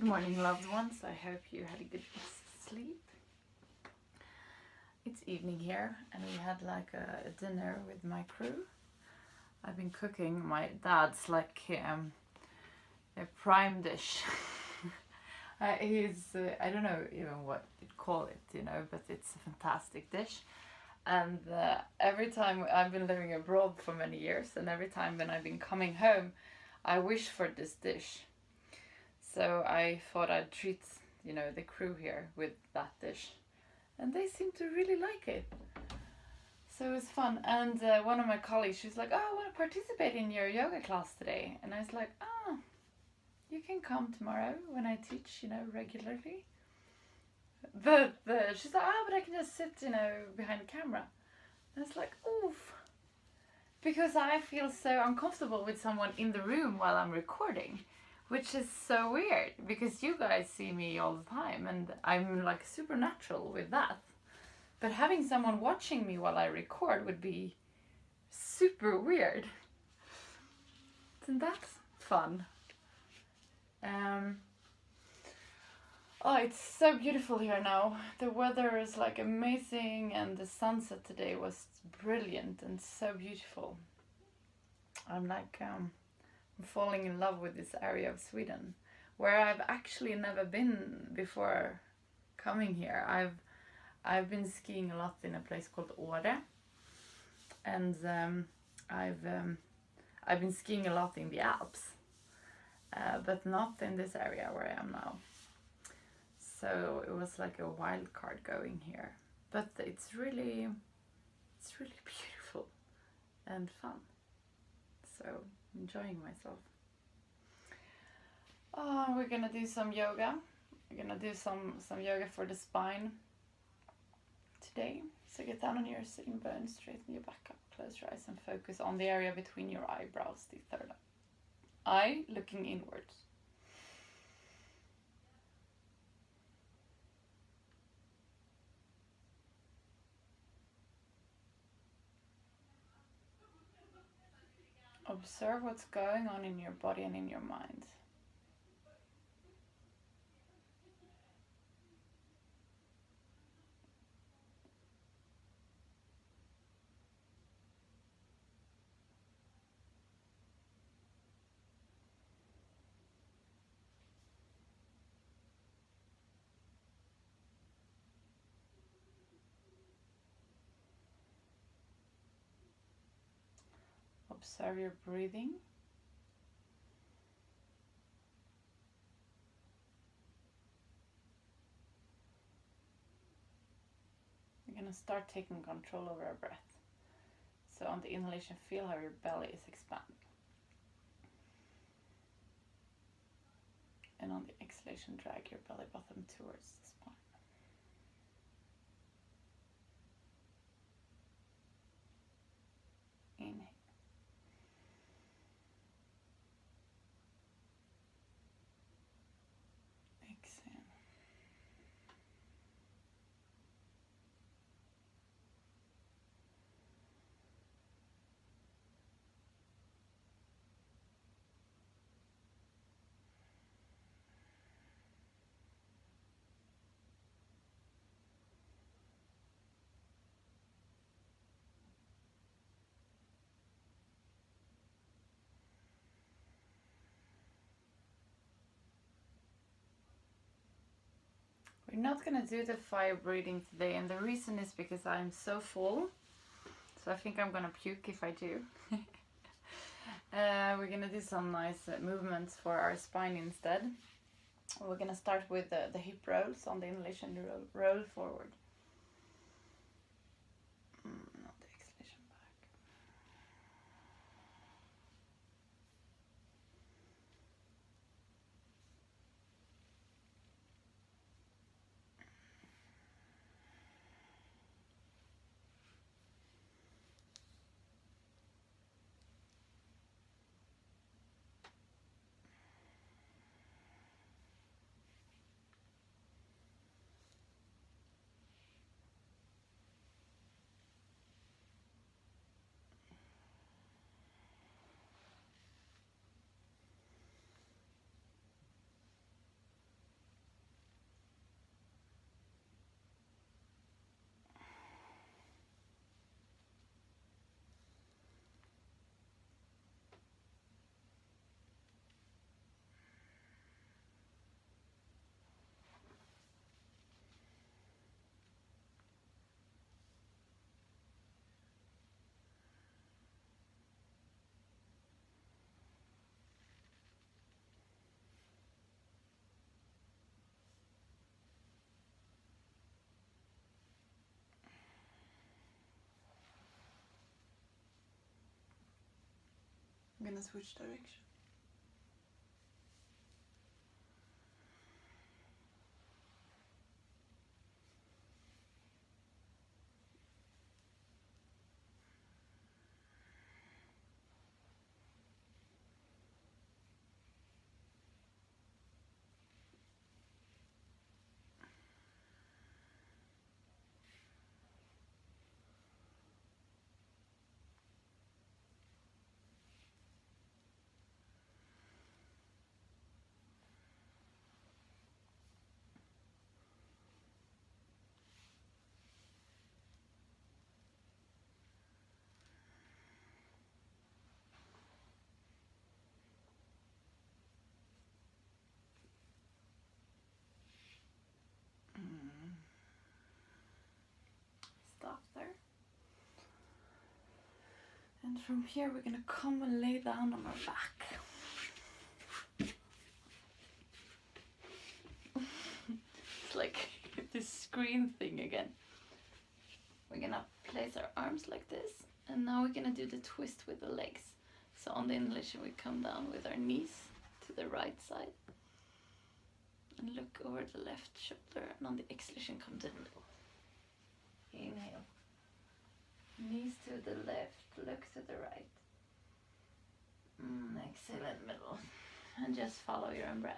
Good morning, loved ones. I hope you had a good sleep. It's evening here, and we had like a dinner with my crew. I've been cooking my dad's like a prime dish. He's I don't know even what you'd call it, you know, but it's a fantastic dish. And every time I've been living abroad for many years, and every time when I've been coming home, I wish for this dish. So I thought I'd treat, you know, the crew here with that dish, and they seem to really like it. So it was fun. And one of my colleagues, she's like, "Oh, I want to participate in your yoga class today," and I was like, "Oh, you can come tomorrow when I teach, you know, regularly." But she's like, "Oh, but I can just sit, you know, behind the camera." And it's like, oof, because I feel so uncomfortable with someone in the room while I'm recording. Which is so weird, because you guys see me all the time and I'm like supernatural with that. But having someone watching me while I record would be super weird. Isn't that fun? Oh, it's so beautiful here now. The weather is like amazing, and the sunset today was brilliant and so beautiful. I'm like falling in love with this area of Sweden, where I've actually never been before coming here. I've been skiing a lot in a place called Åre, and I've been skiing a lot in the Alps, but not in this area where I am now. So it was like a wild card going here, but it's really beautiful and fun. So enjoying myself. Oh, we're gonna do some yoga. We're gonna do some yoga for the spine today. So get down on your sitting bones, straighten your back up, close your eyes and focus on the area between your eyebrows, the third eye, looking inwards. Observe what's going on in your body and in your mind. Observe your breathing. We're going to start taking control over our breath. So on the inhalation, feel how your belly is expanding. And on the exhalation, drag your belly button towards the spine. Inhale. Exhale. We're not going to do the fire breathing today, and the reason is because I'm so full. So I think I'm going to puke if I do. We're going to do some nice movements for our spine instead. We're going to start with the hip rolls. On the inhalation, roll forward. Not the exhalation, back. gonna switch direction. Stop there. And from here we're gonna come and lay down on our back. It's like this screen thing again. We're gonna place our arms like this, and now we're gonna do the twist with the legs. So on the inhalation we come down with our knees to the right side and look over the left shoulder, and on the exhalation come to the middle. Inhale. Knees to the left, look to the right. Exhale in the middle. And just follow your own breath.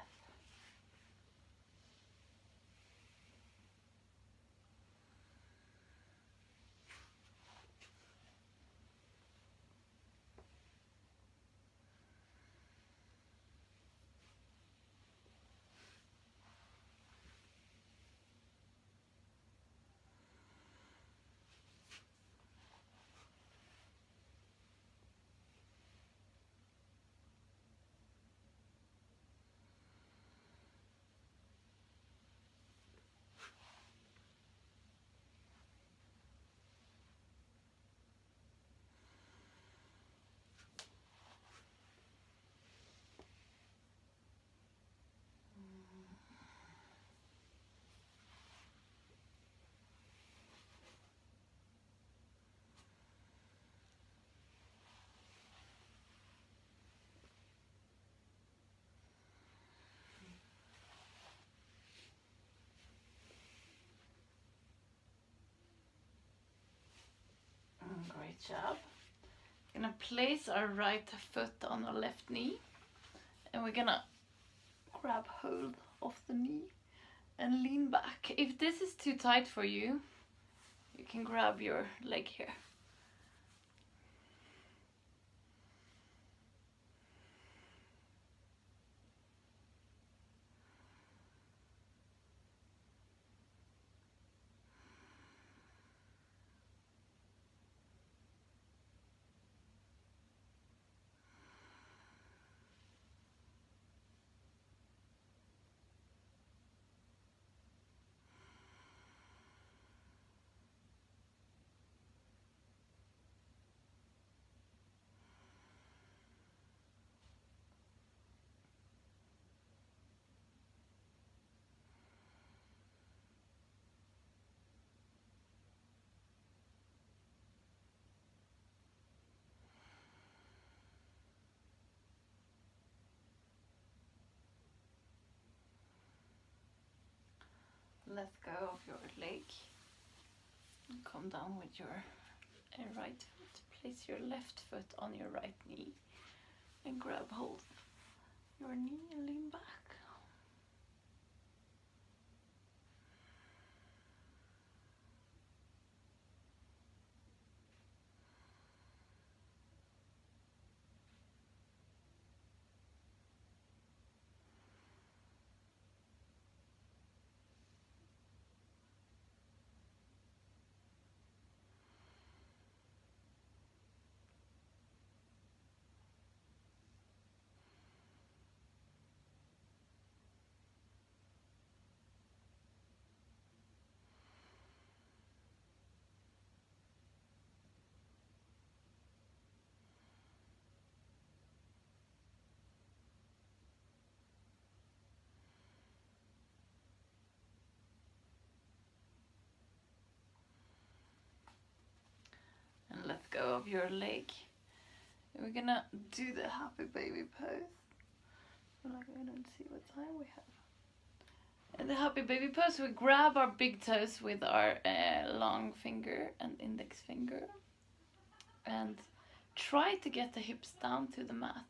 Great job. We're gonna place our right foot on our left knee, and we're gonna grab hold of the knee and lean back. If this is too tight for you, you can grab your leg here. Let go of your leg and come down with your right foot. Place your left foot on your right knee and grab hold of your knee and lean back. And let go of your leg We're gonna do the happy baby pose. Like, I don't see what time we have. In the happy baby pose, we grab our big toes with our long finger and index finger and try to get the hips down to the mat.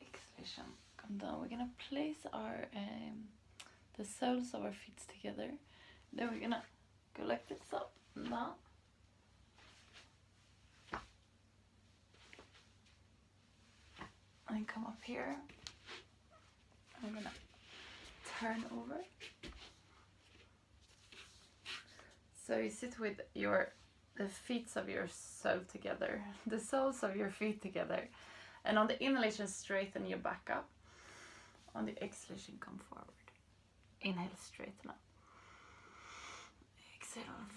Exhalation. Come down. We're gonna place our the soles of our feet together. Then we're gonna go like this up now. And come up here. I'm gonna turn over. So you sit with the feet of your sole together, the soles of your feet together, and on the inhalation straighten your back up. On the exhalation come forward. Inhale, straighten up. Exhale, forward.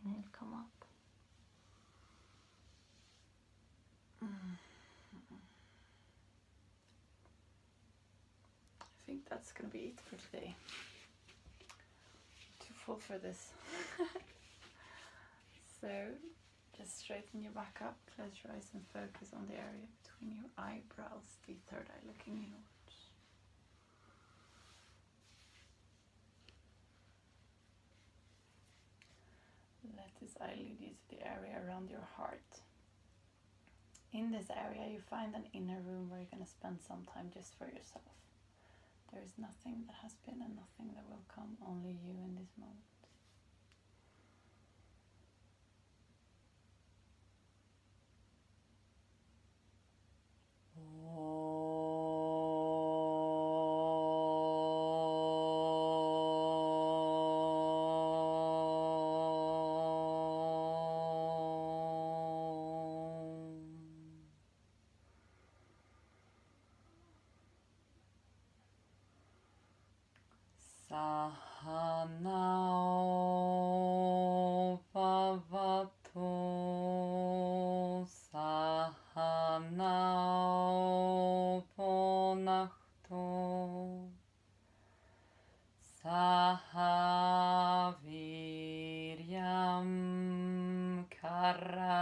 Inhale, come up. I think that's gonna be it for today. Too full for this. So just straighten your back up, close your eyes and focus on the area between your eyebrows, the third eye looking inwards. Let this eye lead you to the area around your heart. In this area you find an inner room where you're going to spend some time just for yourself. There is nothing that has been and nothing that will come, only you in this moment. Sahanao bhavato, sahanao ponakto, sahaviryam karavavai,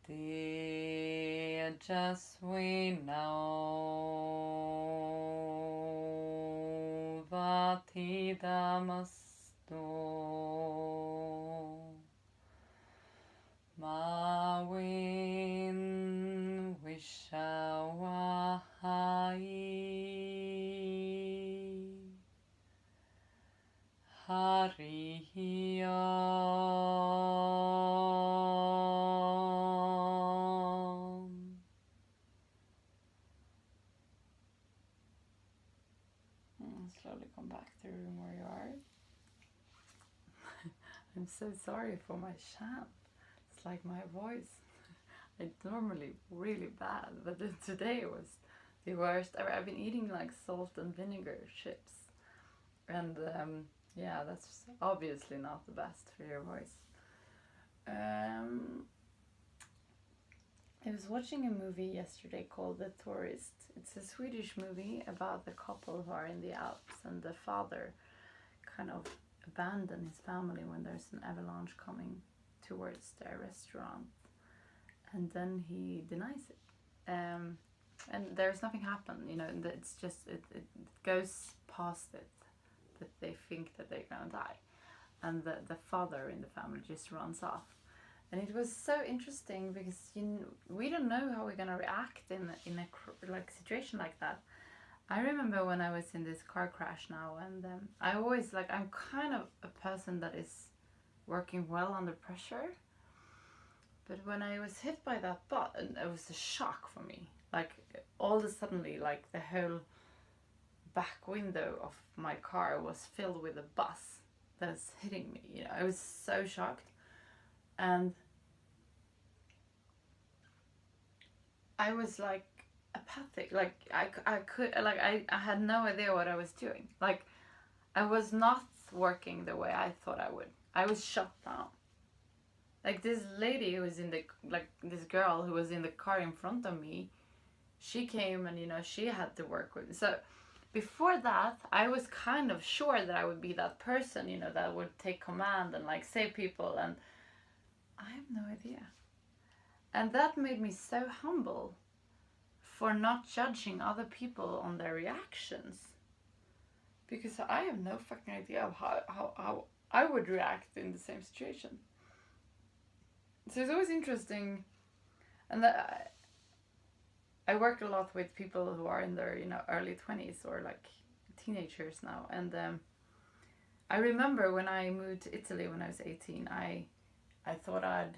tejasvinao vatidamasto, mawin vishawahai, harihi slowly come back to the room where you are. I'm so sorry for my chant. It's like my voice. It's normally really bad, but today it was the worst ever. I've been eating like salt and vinegar chips. And yeah, that's obviously not the best for your voice. I was watching a movie yesterday called The Tourist. It's a Swedish movie about the couple who are in the Alps, and the father kind of abandoned his family when there's an avalanche coming towards their restaurant, and then he denies it. And there's nothing happen, you know, it's just, it goes past it, that they think that they're gonna die. And the father in the family just runs off. And it was so interesting because we don't know how we're gonna react in a like situation like that. I remember when I was in this car crash now, and I always I'm kind of a person that is working well under pressure. But when I was hit by that button, it was a shock for me. Like all of a sudden, like the whole back window of my car was filled with a bus that's hitting me. You know, I was so shocked, and I was like apathic. Like I had no idea what I was doing. Like I was not working the way I thought I would. I was shut down. Like this lady who was this girl who was in the car in front of me, she came and, you know, she had to work with me. So before that, I was kind of sure that I would be that person, you know, that would take command and like save people, and I have no idea. And that made me so humble for not judging other people on their reactions. Because I have no fucking idea of how I would react in the same situation. So it's always interesting, and I work a lot with people who are in their, you know, early 20s or like teenagers now. And I remember when I moved to Italy when I was 18, I thought I'd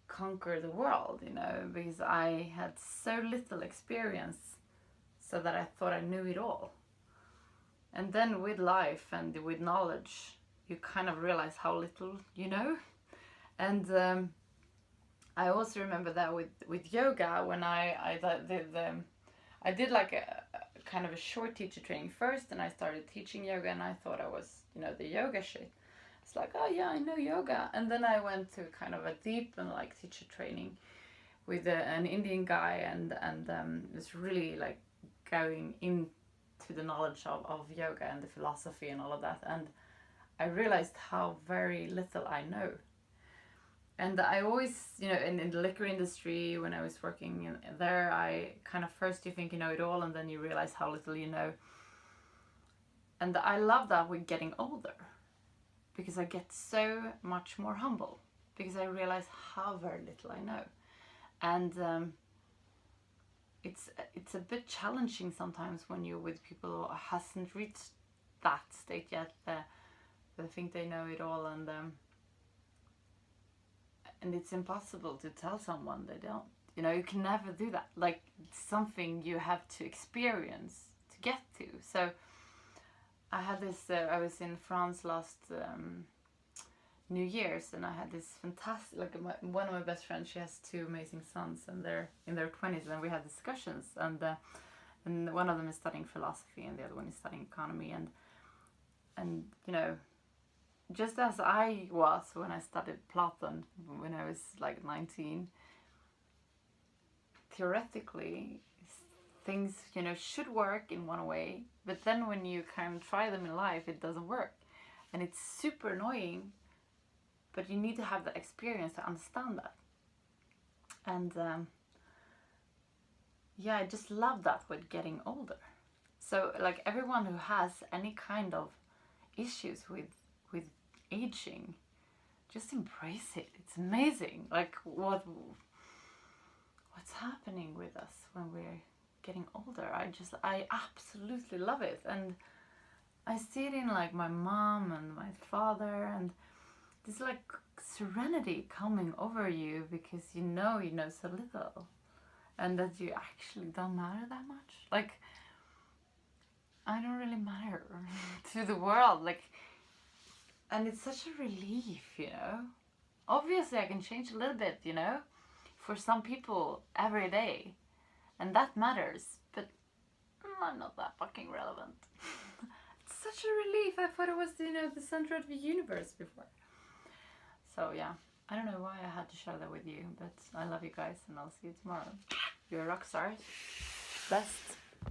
conquer the world, you know, because I had so little experience, so that I thought I knew it all. And then with life and with knowledge, you kind of realize how little you know. And I also remember that with yoga, when I did like a kind of a short teacher training first, and I started teaching yoga, and I thought I was, you know, the yoga shit. It's like, oh yeah, I know yoga. And then I went to kind of a deep and like teacher training with an Indian guy, and was really like going into the knowledge of yoga and the philosophy and all of that. And I realized how very little I know. And I always, you know, in the liquor industry, when I was working there, I kind of first you think you know it all, and then you realize how little you know. And I love that with getting older, because I get so much more humble, because I realize how very little I know. And it's a bit challenging sometimes when you're with people who hasn't reached that state yet. They think they know it all, and it's impossible to tell someone they don't. You know, you can never do that. Like, it's something you have to experience to get to. So I had this, I was in France last New Year's, and I had this fantastic, like one of my best friends, she has two amazing sons, and they're in their 20s, and we had discussions, and one of them is studying philosophy, and the other one is studying economy, and you know, just as I was when I studied Platon when I was like 19, theoretically things, you know, should work in one way, but then when you kind of try them in life, it doesn't work, and it's super annoying, but you need to have the experience to understand that. And yeah, I just love that with getting older. So like everyone who has any kind of issues with aging, just embrace it. It's amazing, like what's happening with us when we're getting older. I absolutely love it, and I see it in like my mom and my father, and this like serenity coming over you, because you know so little, and that you actually don't matter that much. Like I don't really matter to the world. Like, and it's such a relief, you know. Obviously, I can change a little bit, you know, for some people every day, and that matters. But I'm not that fucking relevant. It's such a relief. I thought it was, you know, the center of the universe before. So yeah, I don't know why I had to share that with you, but I love you guys, and I'll see you tomorrow. You're a rock star. Best.